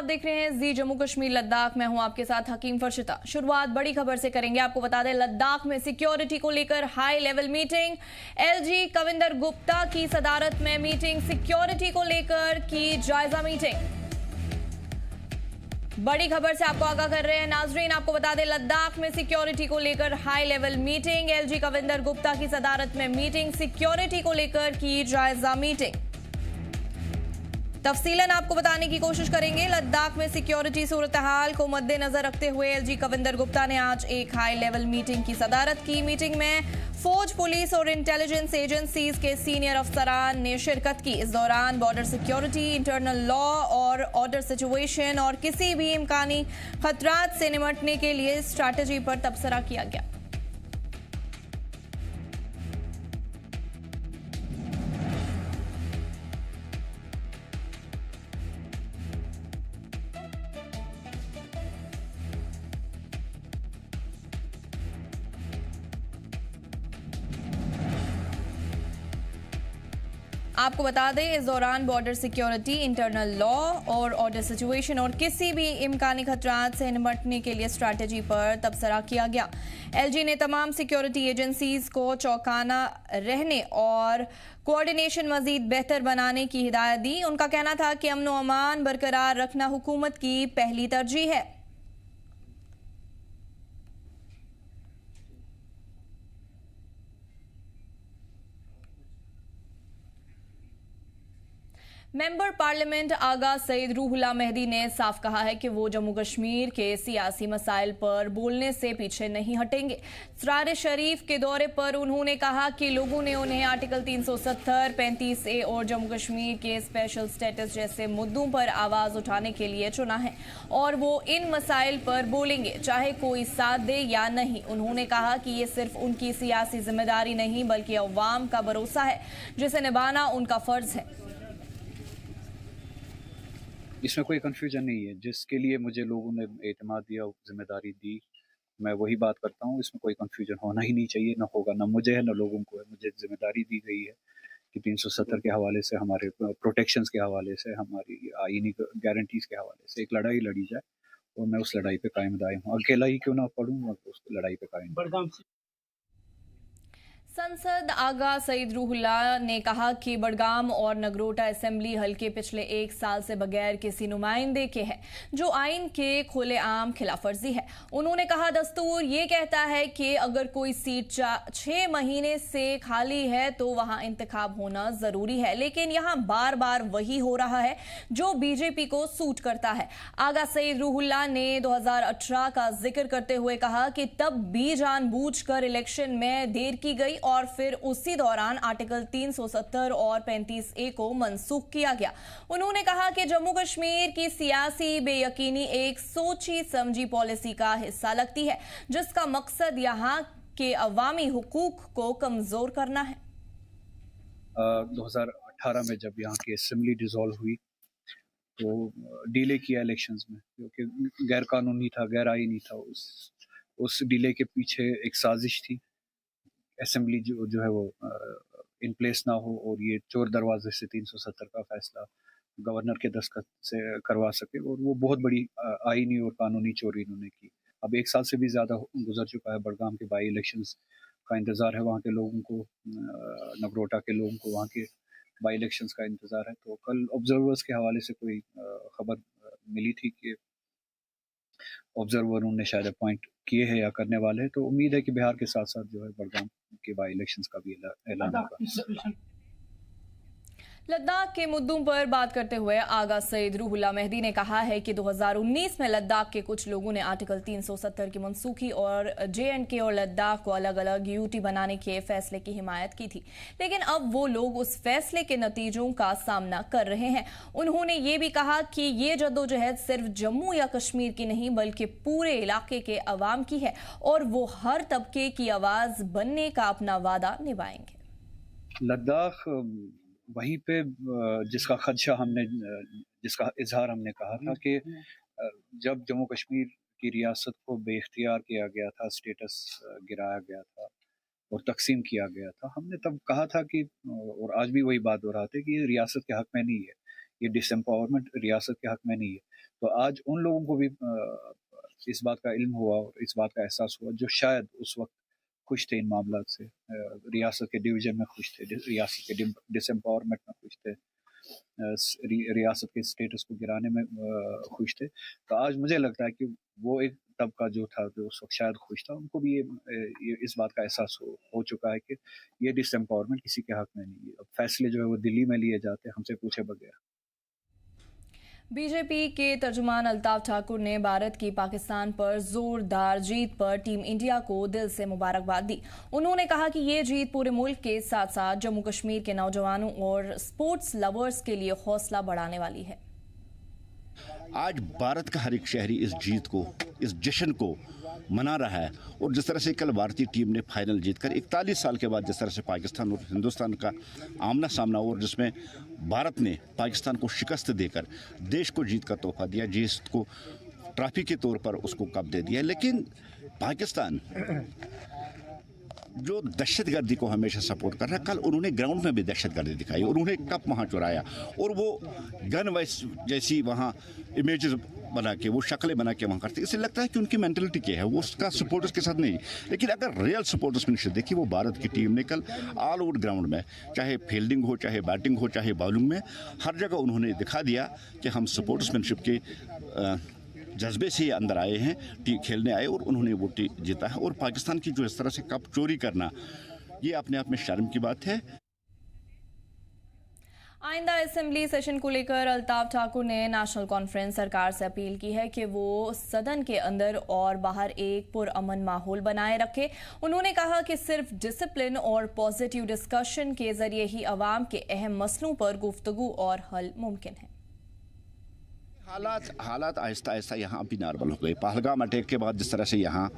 आप देख रहे हैं जी जम्मू कश्मीर लद्दाख। मैं हूं आपके साथ हकीम फरशिता। शुरुआत बड़ी खबर से करेंगे। आपको बता दें, लद्दाख में सिक्योरिटी को लेकर high level meeting. LG Kavinder Gupta की सदारत में मीटिंग। सिक्योरिटी को लेकर की जायजा मीटिंग। बड़ी खबर से आपको आगाह कर रहे हैं नाजरीन। आपको बता दें, लद्दाख में सिक्योरिटी को लेकर high level meeting. LG Kavinder Gupta की सदारत में मीटिंग। सिक्योरिटी को लेकर की जायजा मीटिंग। तफसीलन आपको बताने की कोशिश करेंगे। लद्दाख में सिक्योरिटी सूरत हाल को मद्देनजर रखते हुए एलजी कविंदर गुप्ता ने आज एक हाई लेवल मीटिंग की सदारत की। मीटिंग में फौज, पुलिस और इंटेलिजेंस एजेंसीज के सीनियर अफसरान ने शिरकत की। इस दौरान बॉर्डर सिक्योरिटी, इंटरनल लॉ और ऑर्डर सिचुएशन और किसी भी इम्कानी खतरात से निपटने के लिए स्ट्रैटेजी पर तबसरा किया गया। आपको बता दें, इस दौरान बॉर्डर सिक्योरिटी, इंटरनल लॉ और ऑर्डर सिचुएशन और किसी भी इम्कानी खतरात से निपटने के लिए स्ट्रैटेजी पर तबसरा किया गया। एलजी ने तमाम सिक्योरिटी एजेंसीज को चौकाना रहने और कोऑर्डिनेशन मजीद बेहतर बनाने की हिदायत दी। उनका कहना था कि अमन व अमान बरकरार रखना हुकूमत की पहली तरजीह है। मेंबर पार्लियामेंट आगा सईद रूहुल्लाह मेहदी ने साफ कहा है कि वो जम्मू कश्मीर के सियासी मसाइल पर बोलने से पीछे नहीं हटेंगे। सरार शरीफ के दौरे पर उन्होंने कहा कि लोगों ने उन्हें आर्टिकल 370, 35A और जम्मू कश्मीर के स्पेशल स्टेटस जैसे मुद्दों पर आवाज उठाने के लिए चुना है और वो इन मसाइल पर बोलेंगे, चाहे कोई साथ दे या नहीं। उन्होंने कहा कि ये सिर्फ उनकी सियासी जिम्मेदारी नहीं बल्कि अवाम का भरोसा है जिसे निभाना उनका फर्ज है। इसमें कोई कन्फ्यूजन नहीं है। जिसके लिए मुझे लोगों ने एतमाद दिया, जिम्मेदारी दी, मैं वही बात करता हूँ। इसमें कोई कन्फ्यूजन होना ही नहीं चाहिए, ना होगा, ना मुझे है ना लोगों को है। मुझे जिम्मेदारी दी गई है कि 370 के हवाले से, हमारे प्रोटेक्शंस के हवाले से, हमारी आईनी गारंटीज के हवाले से एक लड़ाई लड़ी जाए और मैं उस लड़ाई पे कायम दायम हूँ। अकेला ही क्यों ना पढ़ूँ, मैं उस लड़ाई पे कायम। संसद आगा सईद रूहुल्लाह ने कहा कि बडगाम और नगरोटा असेंबली हल्के पिछले एक साल से बगैर किसी नुमाइंदे के है, जो आइन के खुलेआम खिलाफवर्जी है। उन्होंने कहा, दस्तूर ये कहता है कि अगर कोई सीट 6 महीने से खाली है तो वहां इंतखाब होना जरूरी है, लेकिन यहां बार बार वही हो रहा है जो बीजेपी को सूट करता है। आगा सईद रूहुल्लाह ने 2018 का जिक्र करते हुए कहा कि तब भी जानबूझकर इलेक्शन में देर की गई और फिर उसी दौरान आर्टिकल 370 और 35A को मनसूख किया गया। उन्होंने कहा कि जम्मू कश्मीर की सियासी बेयकीनी एक सोची समझी पॉलिसी का हिस्सा लगती है, जिसका मकसद यहां के अवामी हुकूक को कमजोर करना है। 2018 में जब यहाँ की असेंबली डिसॉल्व हुई तो डिले किया इलेक्शंस में, क्योंकि गैर कानूनी था, गैर आईनी था। उस डिले के पीछे एक साजिश थी, असेंबली जो है वो इन प्लेस ना हो और ये चोर दरवाजे से 370 का फैसला गवर्नर के दस्तखत से करवा सके। और वो बहुत बड़ी आईनी और कानूनी चोरी इन्होंने की। अब एक साल से भी ज़्यादा गुजर चुका है। बडगाम के बाई इलेक्शंस का इंतज़ार है वहाँ के लोगों को, नगरोटा के लोगों को वहाँ के बाई इलेक्शंस का इंतज़ार है। तो कल ऑब्जर्वर्स के हवाले से कोई खबर मिली थी कि ऑब्जर्वर उन्होंने शायद अपॉइंट किए हैं या करने वाले हैं। तो उम्मीद है कि बिहार के साथ साथ जो है बडगाम के बाई इलेक्शंस का भी ऐलान होगा। लद्दाख के मुद्दों पर बात करते हुए आगा सईद रूहुल्लाह मेहदी ने कहा है कि 2019 में लद्दाख के कुछ लोगों ने आर्टिकल 370 की मनसूखी और JNK और लद्दाख को अलग अलग यूटी बनाने के फैसले की हिमायत की थी, लेकिन अब वो लोग उस फैसले के नतीजों का सामना कर रहे हैं। उन्होंने ये भी कहा कि ये जद्दोजहद सिर्फ जम्मू या कश्मीर की नहीं बल्कि पूरे इलाके के अवाम की है और वो हर तबके की आवाज बनने का अपना वादा निभाएंगे। लद्दाख वहीं पे जिसका खदशा हमने, जिसका इजहार हमने कहा था कि जब जम्मू कश्मीर की रियासत को बेख्तियार किया गया था, स्टेटस गिराया गया था और तकसीम किया गया था, हमने तब कहा था कि, और आज भी वही बात दोहराते कि ये रियासत के हक में नहीं है, ये डिसएम्पावरमेंट रियासत के हक में नहीं है। तो आज उन लोगों को भी इस बात का इल्म हुआ और इस बात का एहसास हुआ जो शायद उस वक्त खुश थे इन मामलों से, रियासत के डिवीजन में खुश थे, रियासत के डिसएम्पावरमेंट में खुश थे, रियासत के स्टेटस को गिराने में खुश थे। तो आज मुझे लगता है कि वो एक तबका जो था जो उस वक्त शायद खुश था, उनको भी ये इस बात का एहसास हो चुका है कि ये डिसएम्पावरमेंट किसी के हक में नहीं है। अब फैसले जो है वो दिल्ली में लिए जाते हैं हमसे पूछे बगैर। बीजेपी के तर्जुमान अल्ताफ ठाकुर ने भारत की पाकिस्तान पर जोरदार जीत पर टीम इंडिया को दिल से मुबारकबाद दी। उन्होंने कहा कि ये जीत पूरे मुल्क के साथ साथ जम्मू कश्मीर के नौजवानों और स्पोर्ट्स लवर्स के लिए हौसला बढ़ाने वाली है। आज भारत का हर एक शहरी इस जीत को, इस जश्न को मना रहा है। और जिस तरह से कल भारतीय टीम ने फाइनल जीतकर 41 साल के बाद जिस तरह से पाकिस्तान और हिंदुस्तान का आमना सामना, और जिसमें भारत ने पाकिस्तान को शिकस्त देकर देश को जीत का तोहफा दिया, जीत को ट्रॉफी के तौर पर उसको कप दे दिया। लेकिन पाकिस्तान जो दहशतगर्दी को हमेशा सपोर्ट कर रहा है, कल उन्होंने ग्राउंड में भी दहशतगर्दी दिखाई और उन्होंने कप वहाँ चुराया और वो गन वाइस जैसी वहाँ इमेजेस बना के, वो शक्लें बना के वहाँ करते। इससे लगता है कि उनकी मेंटलिटी क्या है, वो उसका सपोर्टर्स के साथ नहीं। लेकिन अगर रियल सपोर्टर्समैनशिप देखिए, वो भारत की टीम ने कल ऑल ओवर ग्राउंड में, चाहे फील्डिंग हो, चाहे बैटिंग हो, चाहे बॉलिंग में, हर जगह उन्होंने दिखा दिया कि हम सपोर्टर्समैनशिप के जज्बे से ये अंदर आए हैं, खेलने आए और उन्होंने वो जीता है। और पाकिस्तान की जो इस तरह से कप चोरी करना, ये अपने आप में शर्म की बात है। आइंदा असेंबली सेशन को लेकर अल्ताफ ठाकुर ने नेशनल कॉन्फ्रेंस सरकार से अपील की है कि वो सदन के अंदर और बाहर एक पुरअमन माहौल बनाए रखे। उन्होंने कहा कि सिर्फ डिसिप्लिन और पॉजिटिव डिस्कशन के जरिए ही अवाम के अहम मसलों पर गुफ्तगू और हल मुमकिन है। हालात आहिस्ता आहिस्ता यहाँ भी नॉर्मल हो गए। पहलगाम अटैक के बाद जिस तरह से यहाँ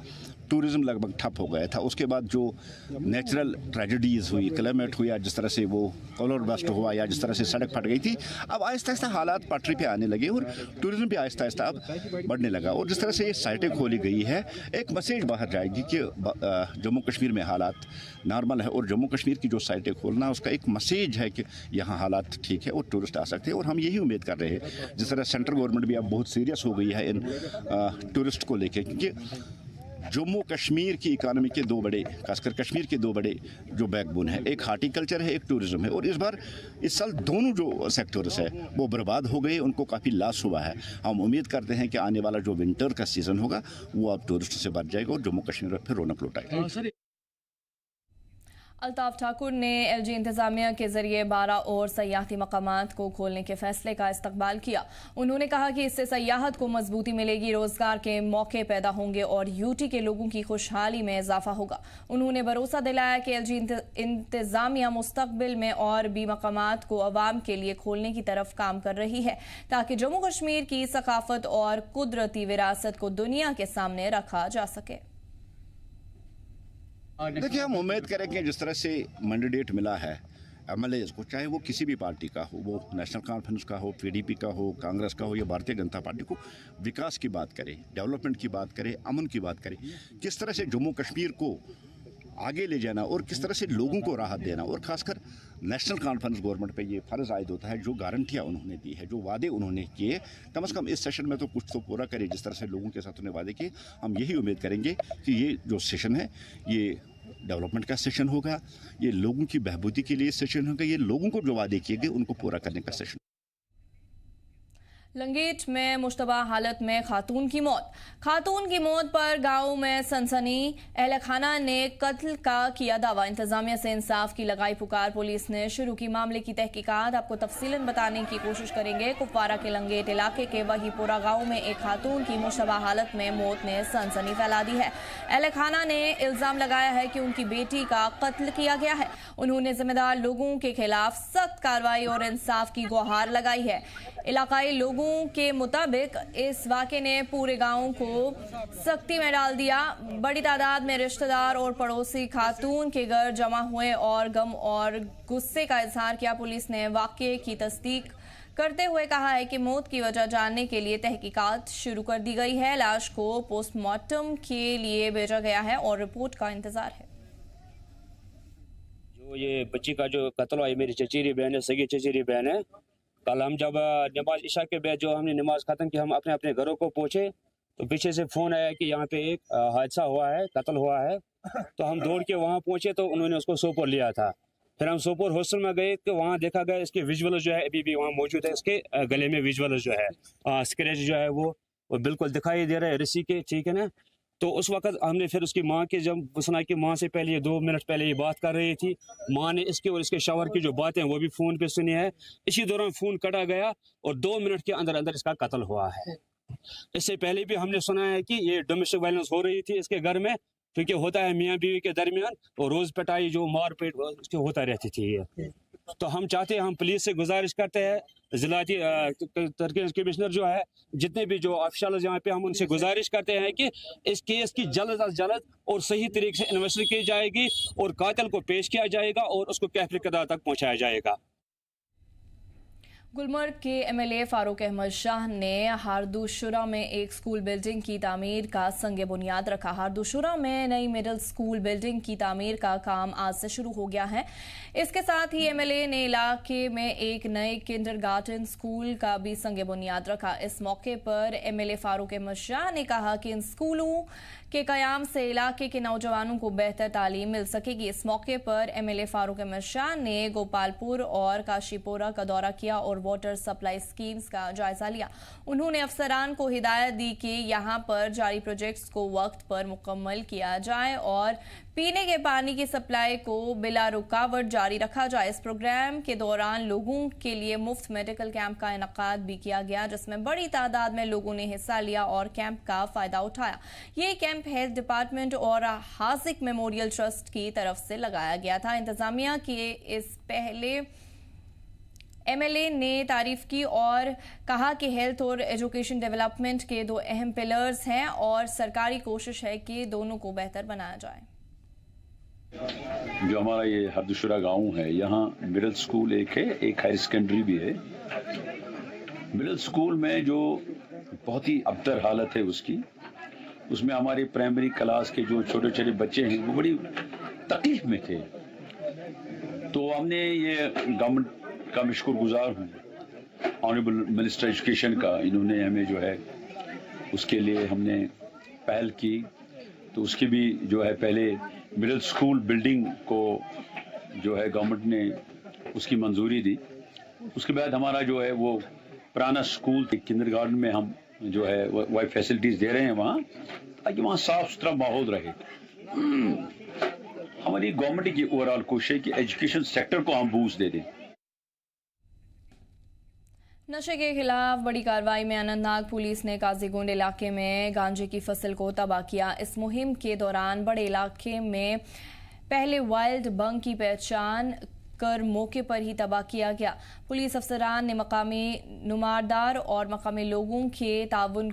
टूरिज़्म लगभग ठप हो गया था, उसके बाद जो नेचुरल ट्रेजेडीज़ हुई, क्लाइमेट हुआ, जिस तरह से वो कलर बस्ट हुआ या जिस तरह से सड़क फट गई थी, अब आहिस्ता आहिस्ता हालात पटरी पे आने लगे और टूरिज़्म भी आहिस्ता आहिस्ता अब बढ़ने लगा। और जिस तरह से ये साइटें खोली गई है, एक मैसेज बाहर जाएगी कि जम्मू कश्मीर में हालात नॉर्मल है और जम्मू कश्मीर की जो साइटें खोलना, उसका एक मैसेज है कि यहाँ हालात ठीक है और टूरिस्ट आ सकते हैं। और हम यही उम्मीद कर रहे हैं, जिस तरह सेंट्रल गवर्नमेंट भी अब बहुत सीरियस हो गई है इन टूरिस्ट को लेके, क्योंकि जम्मू कश्मीर की इकानमी के दो बड़े, खासकर कश्मीर के दो बड़े जो बैकबोन है, एक हार्टिकल्चर है, एक टूरिज्म है। और इस साल दोनों जो सेक्टर्स है वो बर्बाद हो गए, उनको काफ़ी लॉस हुआ है। हम उम्मीद करते हैं कि आने वाला जो विंटर का सीज़न होगा वो अब टूरिस्ट से भर जाएगा और जम्मू कश्मीर में फिर रौनक लौटाएगा। अल्ताफ ठाकुर ने एलजी इंतजामिया के जरिए 12 और सयाहती मकामात को खोलने के फैसले का इस्तकबाल किया। उन्होंने कहा कि इससे सयाहत को मजबूती मिलेगी, रोजगार के मौके पैदा होंगे और यूटी के लोगों की खुशहाली में इजाफा होगा। उन्होंने भरोसा दिलाया कि एलजी इंतजामिया मुस्तकबिल में और भी मकामात को अवाम के लिए खोलने की तरफ काम कर रही है, ताकि जम्मू कश्मीर की सकाफत और कुदरती विरासत को दुनिया के सामने रखा जा सके। देखिए, हम उम्मीद करें कि जिस तरह से मैंडेट मिला है एमएलएज को, चाहे वो किसी भी पार्टी का हो, वो नेशनल कॉन्फ्रेंस का हो, पीडीपी का हो, कांग्रेस का हो या भारतीय जनता पार्टी को, विकास की बात करे, डेवलपमेंट की बात करे, अमन की बात करे, किस तरह से जम्मू कश्मीर को आगे ले जाना और किस तरह से लोगों को राहत देना। और खासकर नेशनल कॉन्फ्रेंस गवर्नमेंट पे ये फ़र्ज़ आयद होता है, जो गारंटियाँ उन्होंने दी है, जो वादे उन्होंने किए, कम से कम इस सेशन में तो कुछ तो पूरा करे। जिस तरह से लोगों के साथ उन्हें वादे किए, हम यही उम्मीद करेंगे कि ये जो सेशन है ये डेवलपमेंट का सेशन होगा, ये लोगों की बहबूदी के लिए सेशन होगा, ये लोगों को जो वादे किए गए उनको पूरा करने का सेशन। लंगेट में मुश्तबा हालत में खातून की मौत। खातून की मौत पर गांव में सनसनी, अहले खाना ने कत्ल का किया दावा। इंतजामिया से इंसाफ की लगाई पुकार, पुलिस ने शुरू की मामले की तहकीकात। आपको तफसीलन बताने की कोशिश करेंगे। कुपवारा के लंगेट इलाके के वहीपुरा गांव में एक खातून की मुश्तबा हालत में मौत ने सनसनी फैला दी है। अहले खाना ने इल्जाम लगाया है कि उनकी बेटी का कत्ल किया गया है। उन्होंने जिम्मेदार लोगों के खिलाफ सख्त कार्रवाई और इंसाफ की गुहार लगाई है। इलाकाई लोगों के मुताबिक इस वाक़े ने पूरे गांव को सख्ती में डाल दिया। बड़ी तादाद में रिश्तेदार और पड़ोसी खातून के घर जमा हुए और गम और गुस्से का इजहार किया। पुलिस ने वाक़े की तस्दीक करते हुए कहा है कि मौत की वजह जानने के लिए तहकीकात शुरू कर दी गई है। लाश को पोस्टमार्टम के लिए भेजा गया है और रिपोर्ट का इंतजार है। जो ये बच्ची का जो कत्ल हुआ, मेरी चचेरी बहन है, सगी चचेरी बहन है, कल हम जब नमाज इशा के बाद जो हमने नमाज ख़त्म की, हम अपने अपने घरों को पहुँचे तो पीछे से फ़ोन आया कि यहाँ पे एक हादसा हुआ है, कत्ल हुआ है। तो हम दौड़ के वहाँ पहुँचे तो उन्होंने उसको सोपोर लिया था। फिर हम सोपोर हॉस्टल में गए तो वहाँ देखा गया इसके विजुअल जो है अभी भी वहाँ मौजूद है। इसके गले में विजुअल जो है स्क्रैच जो है वो बिल्कुल दिखाई दे रहा है रस्सी के, ठीक है ना। तो उस वक्त हमने फिर उसकी माँ के, जब सुना कि माँ से पहले 2 मिनट पहले ये बात कर रही थी, माँ ने इसके और इसके शावर की जो बातें वो भी फ़ोन पे सुनी है। इसी दौरान फ़ोन कटा गया और 2 मिनट के अंदर अंदर इसका कत्ल हुआ है। इससे पहले भी हमने सुना है कि ये डोमेस्टिक वायलेंस हो रही थी इसके घर में, क्योंकि होता है मियाँ बीवी के दरमियान, और रोज़ पिटाई जो मारपीट उसकी होता रहती थी ये। तो हम चाहते हैं, हम पुलिस से गुजारिश करते हैं, ज़िलाती तरक्की कमिश्नर जो है, जितने भी जो ऑफिशियल यहाँ पे, हम उनसे गुजारिश करते हैं कि इस केस की जल्द अज जल्द और सही तरीके से इन्वेस्टिगेशन की जाएगी और कातिल को पेश किया जाएगा और उसको कैफिल कदार तक पहुँचाया जाएगा। गुलमर्ग के एमएलए फारूक अहमद शाह ने हारदूशुरा में एक स्कूल बिल्डिंग की तामीर का संग बुनियाद रखा। हारदूशुरा में नई मिडिल स्कूल बिल्डिंग की तामीर का काम आज से शुरू हो गया है। इसके साथ ही एमएलए ने इलाके में एक नए किंडरगार्टन स्कूल का भी संग बुनियाद रखा। इस मौके पर एमएलए फारूक अहमद शाह ने कहा कि इन स्कूलों के कयाम से इलाके के नौजवानों को बेहतर तालीम मिल सकेगी। इस मौके पर एमएलए फारूक अहमद शाह ने गोपालपुर और काशीपुरा का दौरा किया और वाटर सप्लाई स्कीम्स का जायजा लिया। उन्होंने अफसरान को हिदायत दी कि यहां पर जारी प्रोजेक्ट्स को वक्त पर मुकम्मल किया जाए और पीने के पानी की सप्लाई को बिला रुकावट जारी रखा जाए। इस प्रोग्राम के दौरान लोगों के लिए मुफ्त मेडिकल कैंप का इनेकाद भी किया गया, जिसमें बड़ी तादाद में लोगों ने हिस्सा लिया और कैंप का फायदा उठाया। ये कैंप हेल्थ डिपार्टमेंट और हाजिक मेमोरियल ट्रस्ट की तरफ से लगाया गया था। इंतजामिया के इस पहले एमएलए ने तारीफ की और कहा कि हेल्थ और एजुकेशन डेवलपमेंट के 2 अहम पिलर्स हैं और सरकारी कोशिश है कि दोनों को बेहतर बनाया जाए। जो हमारा ये हारदूशुरा गांव है, यहाँ मिडिल स्कूल एक है, एक हायर सेकेंडरी भी है। मिडिल स्कूल में जो बहुत ही अबतर हालत है उसमें हमारे प्राइमरी क्लास के जो छोटे छोटे बच्चे हैं वो बड़ी तकलीफ में थे। तो हमने ये गवर्नमेंट का मैं शुक्रगुजार हूँ, ऑनरेबल मिनिस्टर एजुकेशन का, इन्होंने हमें जो है उसके लिए हमने पहल की। तो उसकी भी जो है पहले मिडिल स्कूल बिल्डिंग को जो है गवर्नमेंट ने उसकी मंजूरी दी। उसके बाद हमारा जो है वो पुराना स्कूल किंडरगार्टन में हम जो है वही फैसिलिटीज़ दे रहे हैं वहाँ, ताकि वहाँ साफ सुथरा माहौल रहे। हमारी गवर्नमेंट की ओवरऑल कोशिश है कि एजुकेशन सेक्टर को हम बूस्ट दे दें। नशे के खिलाफ बड़ी कार्रवाई में अनंतनाग पुलिस ने काजीगुंड इलाके में गांजे की फसल को तबाह किया। इस मुहिम के दौरान बड़े इलाके में पहले वाइल्ड बंग की पहचान कर मौके पर ही तबाह किया गया। पुलिस अफसरान ने मकामी नुमारदार और मकामी लोगों के ताउन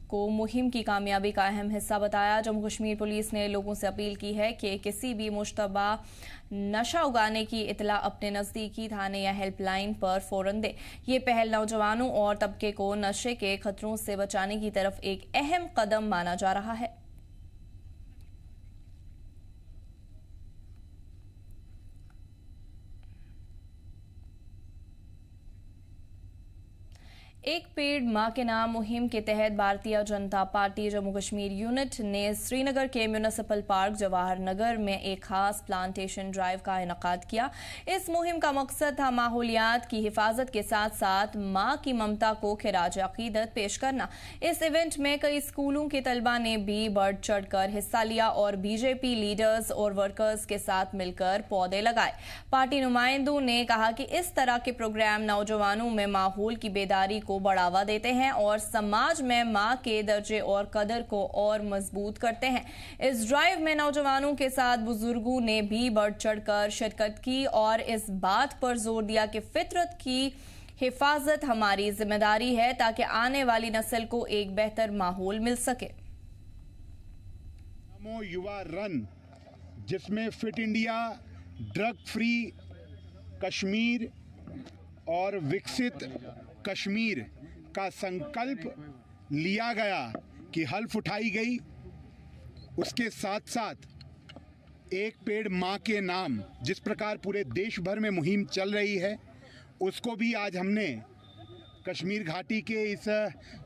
को मुहिम की कामयाबी का अहम हिस्सा बताया। जम्मू कश्मीर पुलिस ने लोगों से अपील की है कि किसी भी मुश्तबा नशा उगाने की इतला अपने नज़दीकी थाने या हेल्पलाइन पर फौरन दे। ये पहल नौजवानों और तबके को नशे के खतरों से बचाने की तरफ एक अहम कदम माना जा रहा है। एक पेड़ मां के नाम मुहिम के तहत भारतीय जनता पार्टी जम्मू कश्मीर यूनिट ने श्रीनगर के म्यूनिसिपल पार्क जवाहर नगर में एक खास प्लांटेशन ड्राइव का इनेकाद किया। इस मुहिम का मकसद था माहौलियात की हिफाजत के साथ साथ मां की ममता को खिराज अकीदत पेश करना। इस इवेंट में कई स्कूलों के तलबा ने भी बढ़ चढ़कर हिस्सा लिया और बीजेपी लीडर्स और वर्कर्स के साथ मिलकर पौधे लगाए। पार्टी नुमाइंदों ने कहा कि इस तरह के प्रोग्राम नौजवानों में माहौल की बेदारी को बढ़ावा देते हैं और समाज में मां के दर्जे और कदर को और मजबूत करते हैं। इस ड्राइव में नौजवानों के साथ बुजुर्गों ने भी बढ़ चढ़कर शिरकत की और इस बात पर जोर दिया कि फितरत की हिफाजत हमारी जिम्मेदारी है ताकि आने वाली नस्ल को एक बेहतर माहौल मिल सके। नमो युवा रन, जिसमें fit India, drug free Kashmir और विकसित कश्मीर का संकल्प लिया गया कि हल्फ उठाई गई। उसके साथ साथ एक पेड़ मां के नाम, जिस प्रकार पूरे देश भर में मुहिम चल रही है, उसको भी आज हमने कश्मीर घाटी के इस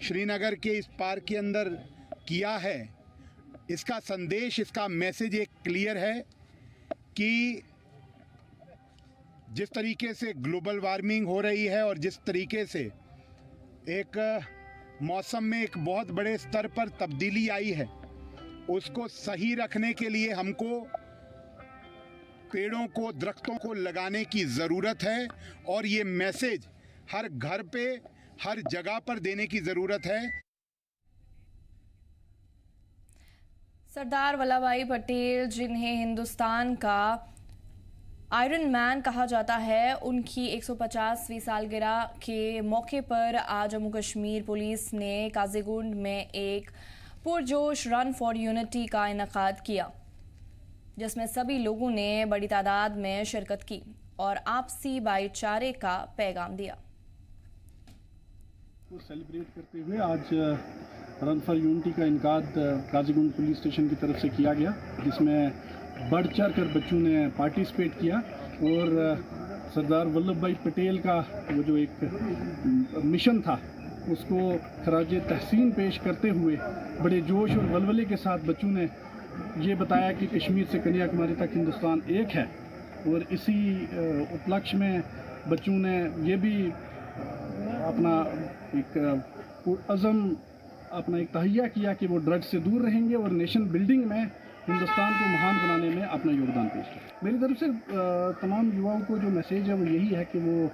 श्रीनगर के इस पार्क के अंदर किया है, इसका संदेश, इसका मैसेज एक क्लियर है कि जिस तरीके से ग्लोबल वार्मिंग हो रही है और जिस तरीके से एक मौसम में एक बहुत बड़े स्तर पर तब्दीली आई है, उसको सही रखने के लिए हमको पेड़ों को, दरख्तों को लगाने की ज़रूरत है और ये मैसेज हर घर पे, हर जगह पर देने की ज़रूरत है। सरदार वल्लभ भाई पटेल, जिन्हें हिंदुस्तान का आयरन मैन कहा जाता है, उनकी 150वीं सालगिरह के मौके पर आज जम्मू कश्मीर पुलिस ने काजीगुंड में एक पुरजोश रन फॉर यूनिटी का इनेकाद किया, जिसमें सभी लोगों ने बड़ी तादाद में शिरकत की और आपसी भाईचारे का पैगाम दिया। को सेलिब्रेट करते हुए आज रन फॉर यूनिटी का इनेकाद काजीगुंड पुलिस स्टेशन की तरफ से किया गया, जिसमें बढ़ चढ़ कर बच्चों ने पार्टिसिपेट किया और सरदार वल्लभ भाई पटेल का वो जो एक मिशन था उसको खराज तहसीन पेश करते हुए बड़े जोश और वलवले के साथ बच्चों ने ये बताया कि कश्मीर से कन्याकुमारी तक हिंदुस्तान एक है। और इसी उपलक्ष्य में बच्चों ने ये भी अपना एक अज़म, अपना एक तहैया किया कि वो ड्रग्स से दूर रहेंगे और नेशन बिल्डिंग में हिंदुस्तान को महान बनाने में अपना योगदान पेश किया। मेरी तरफ से तमाम युवाओं को जो मैसेज है वो यही है कि वो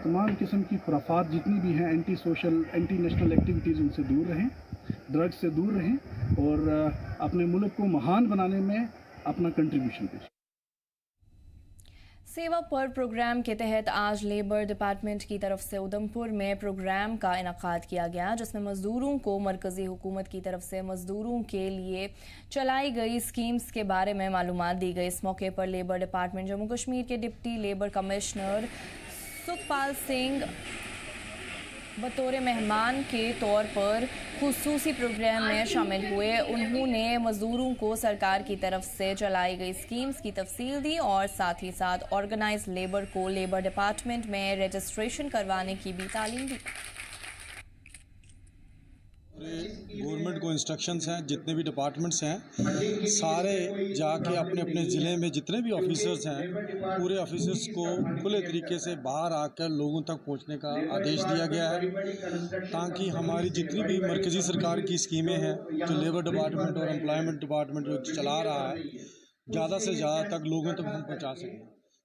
तमाम किस्म की खुराफात जितनी भी हैं, anti social, anti national activities, उनसे दूर रहें, ड्रग्स से दूर रहें और अपने मुल्क को महान बनाने में अपना कंट्रीब्यूशन पेश। सेवा पर्व प्रोग्राम के तहत आज लेबर डिपार्टमेंट की तरफ से उधमपुर में प्रोग्राम का इनेकाद किया गया, जिसमें मजदूरों को मरकजी हुकूमत की तरफ से मजदूरों के लिए चलाई गई स्कीम्स के बारे में मालूमात दी गई। इस मौके पर लेबर डिपार्टमेंट जम्मू कश्मीर के deputy labour commissioner Sukhpal Singh बतौर मेहमान के तौर पर खुसूसी प्रोग्राम में शामिल हुए। उन्होंने मजदूरों को सरकार की तरफ से चलाई गई स्कीम्स की तफसील दी और साथ ही साथ ऑर्गेनाइज लेबर को लेबर डिपार्टमेंट में रजिस्ट्रेशन करवाने की भी तालीम दी। गवर्नमेंट को इंस्ट्रक्शंस हैं, जितने भी डिपार्टमेंट्स हैं सारे जाके अपने अपने ज़िले में जितने भी ऑफिसर्स हैं, पूरे ऑफिसर्स को खुले तरीके से बाहर आकर लोगों तक पहुंचने का आदेश दिया गया है, ताकि हमारी जितनी भी मरकज़ी सरकार की स्कीमें हैं जो लेबर डिपार्टमेंट और एम्प्लॉयमेंट डिपार्टमेंट जो चला रहा है, ज़्यादा से ज़्यादा तक लोगों तक हम पहुँचा सकें।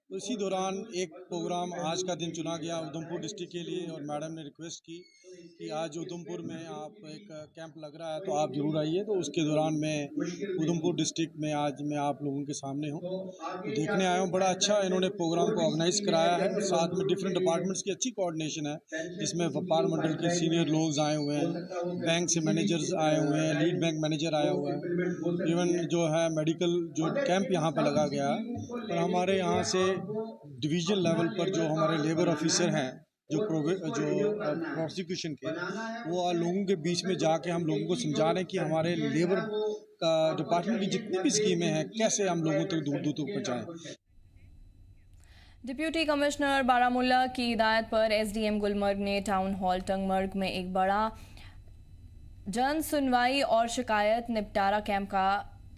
तो इसी दौरान एक प्रोग्राम आज का दिन चुना गया उधमपुर डिस्ट्रिक्ट के लिए और मैडम ने रिक्वेस्ट की कि आज उधमपुर में आप एक कैंप लग रहा है तो आप ज़रूर आइए। तो उसके दौरान मैं उधमपुर डिस्ट्रिक्ट में आज मैं आप लोगों के सामने हूँ, तो देखने आया हूँ। बड़ा अच्छा इन्होंने प्रोग्राम को ऑर्गेनाइज कराया है, साथ में डिफरेंट डिपार्टमेंट्स की अच्छी कोऑर्डिनेशन है, जिसमें व्यापार मंडल के सीनियर लोग आए हुए हैं, बैंक से मैनेजर्स आए हुए हैं, लीड बैंक मैनेजर आया हुआ है, इवन जो है मेडिकल जो कैंप यहाँ पर लगा गया है। और हमारे यहाँ से डिवीजन लेवल पर जो हमारे लेबर ऑफिसर हैं जो प्रोसिक्यूशन के, वो लोगों के बीच में जाके हम लोगों को समझा रहे हैं कि हमारे लेबर का डिपार्टमेंट की जितनी भी स्कीमें हैं कैसे हम लोगों तक दूर दूर तक पहुँचाएँ। डिप्टी कमिश्नर बारामुल्ला की हिदायत पर एसडीएम गुलमर्ग ने टाउन हॉल टंगमर्ग में एक बड़ा जन सुनवाई और शिकायत निपटारा कैंप का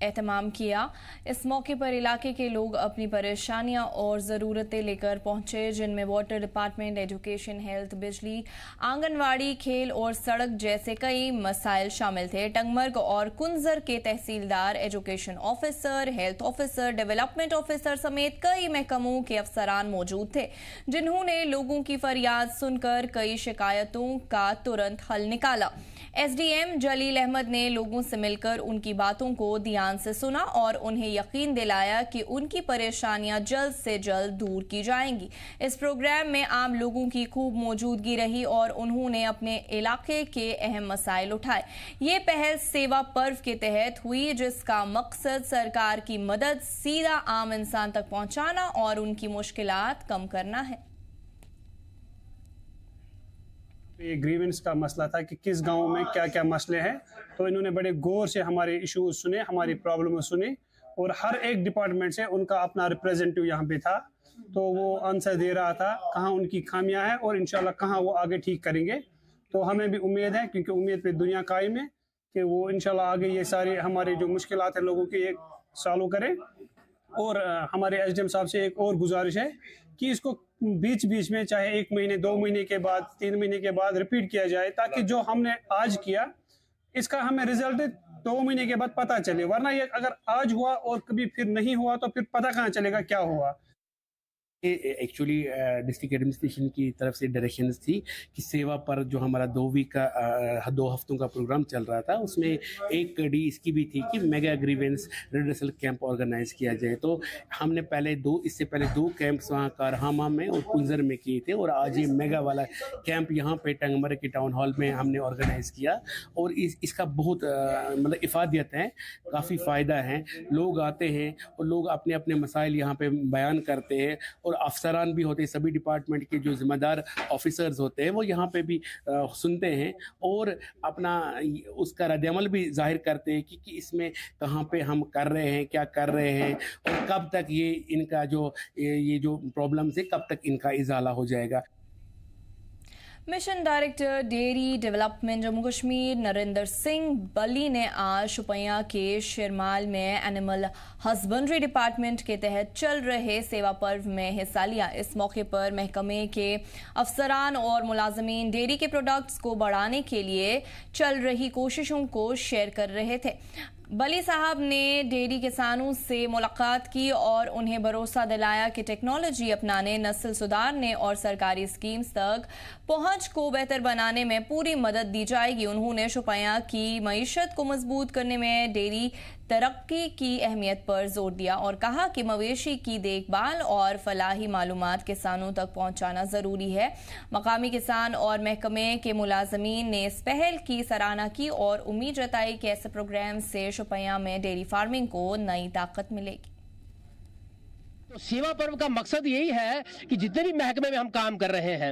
एहतमाम किया। इस मौके पर इलाके के लोग अपनी परेशानियां और ज़रूरतें लेकर पहुंचे, जिनमें वाटर डिपार्टमेंट, एजुकेशन, हेल्थ, बिजली, आंगनवाड़ी, खेल और सड़क जैसे कई मसाइल शामिल थे। टंगमर्ग और कुंजर के tehsildar, education officer, health officer, development officer समेत कई महकमों के अफसरान मौजूद थे, जिन्होंने लोगों की फरियाद सुनकर कई शिकायतों का तुरंत हल निकाला। एसडीएम जलील अहमद ने लोगों से मिलकर उनकी बातों को ध्यान से सुना और उन्हें यकीन दिलाया कि उनकी परेशानियां जल्द से जल्द दूर की जाएंगी। इस प्रोग्राम में आम लोगों की खूब मौजूदगी रही और उन्होंने अपने इलाके के अहम मसाइल उठाए। ये पहल सेवा पर्व के तहत हुई, जिसका मकसद सरकार की मदद सीधा आम इंसान तक पहुंचाना और उनकी मुश्किलात कम करना है। ये ग्रीवेंस का मसला था कि किस गांव में क्या क्या मसले हैं, तो इन्होंने बड़े गौर से हमारे इश्यूज सुने, हमारी प्रॉब्लम सुनी और हर एक डिपार्टमेंट से उनका अपना रिप्रेजेंटेटिव यहाँ पे था। तो वो आंसर दे रहा था कहाँ उनकी खामियां हैं और इंशाल्लाह कहाँ वो आगे ठीक करेंगे। तो हमें भी उम्मीद है, क्योंकि उम्मीद पे दुनिया कायम है, कि वो इंशाल्लाह आगे ये सारे हमारे जो मुश्किलात हैं लोगों की एक सॉल्व करें। और हमारे एसडीएम साहब से एक और गुजारिश है कि इसको बीच बीच में चाहे 1 महीने 2 महीने के बाद 3 महीने के बाद रिपीट किया जाए, ताकि जो हमने आज किया इसका हमें रिजल्ट 2 महीने के बाद पता चले। वरना ये अगर आज हुआ और कभी फिर नहीं हुआ तो फिर पता कहाँ चलेगा क्या हुआ। एक्चुअली डिस्ट्रिक्ट एडमिनिस्ट्रेशन की तरफ से डायरेक्शंस थी कि सेवा पर जो हमारा 2 वीक का 2 हफ्तों का प्रोग्राम चल रहा था, उसमें एक कड़ी इसकी भी थी कि mega grievance redressal camp organise किया जाए। तो हमने इससे पहले 2 कैंप्स वहाँ कारहामा में और कुंजर में किए थे, और आज ये मेगा वाला कैंप यहाँ पे टंगमर के टाउन हॉल में हमने ऑर्गेनाइज किया। और इसका बहुत मतलब इफादियत है, काफ़ी फ़ायदा है। लोग आते हैं और लोग अपने अपने मसाइल यहाँ पे बयान करते हैं, और अफसरान भी होते हैं, सभी डिपार्टमेंट के जो जिम्मेदार ऑफिसर्स होते हैं वो यहाँ पे भी सुनते हैं और अपना उसका रद्द-ए-अमल भी जाहिर करते हैं कि इसमें कहाँ पे हम कर रहे हैं, क्या कर रहे हैं, और कब तक इनका ये जो प्रॉब्लम्स है कब तक इनका इजाला हो जाएगा। Mission director dairy development Jammu Kashmir Narendra Singh Bali ने आज शुपैया के शिरमाल में एनिमल हस्बेंड्री डिपार्टमेंट के तहत चल रहे सेवा पर्व में हिस्सा लिया। इस मौके पर महकमे के अफसरान और मुलाजमीन डेयरी के प्रोडक्ट्स को बढ़ाने के लिए चल रही कोशिशों को शेयर कर रहे थे। बली साहब ने डेयरी किसानों से मुलाकात की और उन्हें भरोसा दिलाया कि टेक्नोलॉजी अपनाने, नस्ल सुधारने और सरकारी स्कीम्स तक पहुंच को बेहतर बनाने में पूरी मदद दी जाएगी। उन्होंने शुपैया की मईशत को मजबूत करने में डेयरी तरक्की की अहमियत पर जोर दिया और कहा कि मवेशी की देखभाल और फलाही मालूमात किसानों तक पहुंचाना जरूरी है। मकामी किसान और महकमे के मुलाजमीन ने इस पहल की सराहना की और उम्मीद जताई कि ऐसे प्रोग्राम से शुपैया में डेयरी फार्मिंग को नई ताकत मिलेगी। सेवा पर्व का मकसद यही है कि जितने भी महकमे में हम काम कर रहे हैं,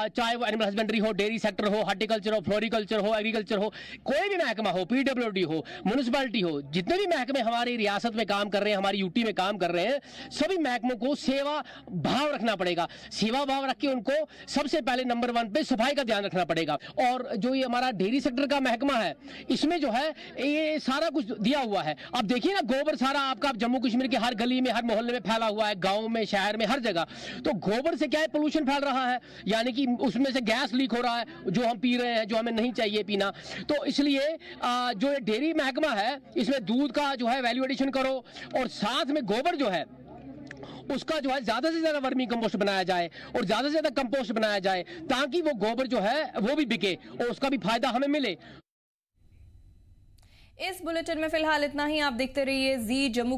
चाहे वो एनिमल हस्बेंड्री हो, डेयरी सेक्टर हो, हॉर्टिकल्चर हो, फ्लोरिकल्चर हो, एग्रीकल्चर हो, कोई भी महकमा हो, पीडब्ल्यूडी हो, म्यूनिसिपैलिटी हो, जितने भी महकमे हमारी रियासत में काम कर रहे हैं, हमारी यूटी में काम कर रहे हैं, सभी महकमों को सेवा भाव रखना पड़ेगा। सेवा भाव रख के उनको सबसे पहले नंबर 1 पे सफाई का ध्यान रखना पड़ेगा। और जो ये हमारा डेयरी सेक्टर का महकमा है, इसमें जो है ये सारा कुछ दिया हुआ है। अब देखिए ना, गोबर सारा आपका जम्मू कश्मीर के हर गली में, हर मोहल्ले में फैला हुआ है, गांव में, शहर में, हर जगह। तो गोबर से क्या है, पोल्यूशन फैल रहा है, यानी कि उसमें से गैस लीक हो रहा है जो हम पी रहे हैं, जो हमें नहीं चाहिए पीना। तो इसलिए जो डेयरी महकमा है, इसमें दूध का जो है वैल्यू एडिशन करो, और साथ में गोबर जो है उसका जो है ज्यादा से ज्यादा वर्मी कंपोस्ट बनाया जाए और ज्यादा से ज्यादा कंपोस्ट बनाया जाए, ताकि वो गोबर जो है वो भी बिके और उसका भी फायदा हमें मिले। इस बुलेटिन में फिलहाल इतना ही। आप देखते रहिए जी जम्मू